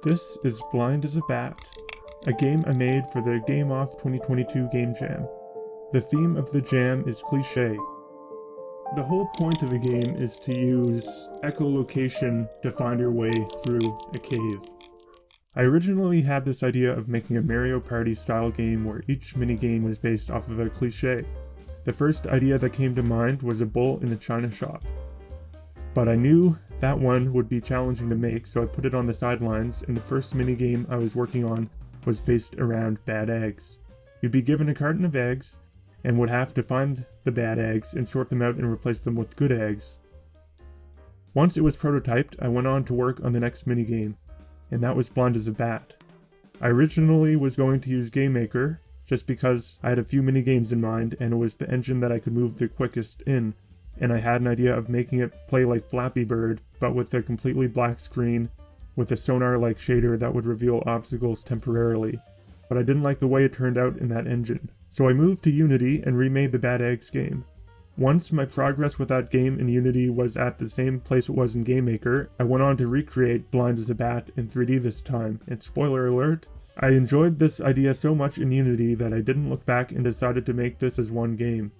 This is Blind as a Bat, a game I made for the Game Off 2022 Game Jam. The theme of the jam is cliché. The whole point of the game is to use echolocation to find your way through a cave. I originally had this idea of making a Mario Party style game where each minigame was based off of a cliché. The first idea that came to mind was a bull in a china shop. But I knew that one would be challenging to make, so I put it on the sidelines, and the first minigame I was working on was based around bad eggs. You'd be given a carton of eggs, and would have to find the bad eggs and sort them out and replace them with good eggs. Once it was prototyped, I went on to work on the next minigame, and that was Blind as a Bat. I originally was going to use Game Maker, just because I had a few minigames in mind, and it was the engine that I could move the quickest in. And I had an idea of making it play like Flappy Bird, but with a completely black screen, with a sonar-like shader that would reveal obstacles temporarily. But I didn't like the way it turned out in that engine. So I moved to Unity and remade the Bad Eggs game. Once my progress with that game in Unity was at the same place it was in Game Maker, I went on to recreate Blind as a Bat in 3D this time, and spoiler alert, I enjoyed this idea so much in Unity that I didn't look back and decided to make this as one game.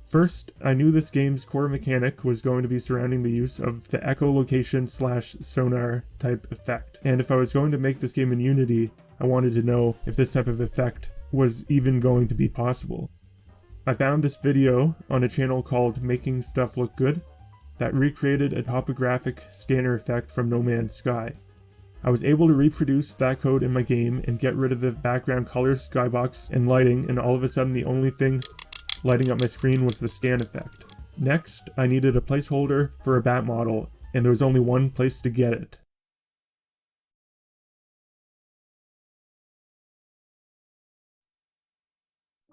First, I knew this game's core mechanic was going to be surrounding the use of the echolocation/sonar type effect, and if I was going to make this game in Unity, I wanted to know if this type of effect was even going to be possible. I found this video on a channel called Making Stuff Look Good that recreated a topographic scanner effect from No Man's Sky. I was able to reproduce that code in my game and get rid of the background color, skybox, and lighting, and all of a sudden the only thing lighting up my screen was the scan effect. Next, I needed a placeholder for a bat model, and there was only one place to get it.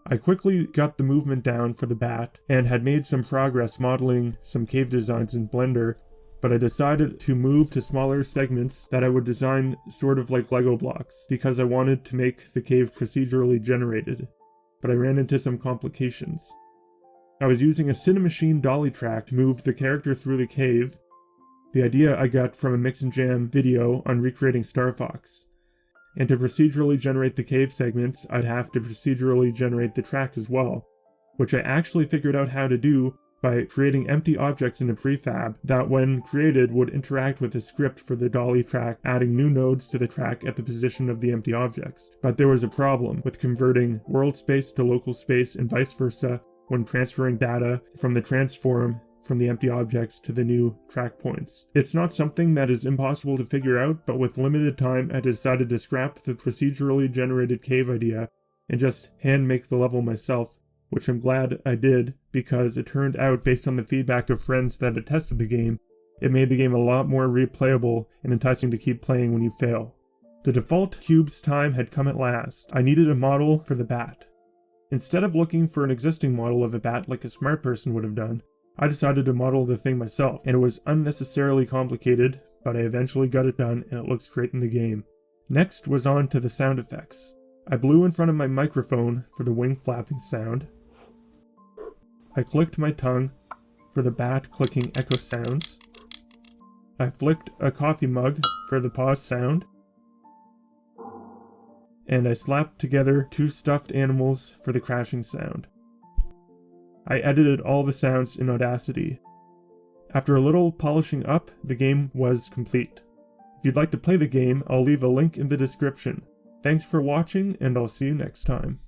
I quickly got the movement down for the bat, and had made some progress modeling some cave designs in Blender, but I decided to move to smaller segments that I would design sort of like Lego blocks, because I wanted to make the cave procedurally generated. But I ran into some complications. I was using a Cinemachine dolly track to move the character through the cave, the idea I got from a Mix and Jam video on recreating Star Fox. And to procedurally generate the cave segments, I'd have to procedurally generate the track as well, which I actually figured out how to do by creating empty objects in a prefab that when created would interact with the script for the dolly track, adding new nodes to the track at the position of the empty objects. But there was a problem with converting world space to local space and vice versa when transferring data from the transform from the empty objects to the new track points. It's not something that is impossible to figure out, but with limited time I decided to scrap the procedurally generated cave idea and just hand make the level myself, which I'm glad I did, because it turned out, based on the feedback of friends that had tested the game, it made the game a lot more replayable and enticing to keep playing when you fail. The default cube's time had come at last. I needed a model for the bat. Instead of looking for an existing model of a bat like a smart person would have done, I decided to model the thing myself, and it was unnecessarily complicated, but I eventually got it done and it looks great in the game. Next was on to the sound effects. I blew in front of my microphone for the wing flapping sound. I clicked my tongue for the bat clicking echo sounds. I flicked a coffee mug for the pause sound. And I slapped together two stuffed animals for the crashing sound. I edited all the sounds in Audacity. After a little polishing up, the game was complete. If you'd like to play the game, I'll leave a link in the description. Thanks for watching, and I'll see you next time.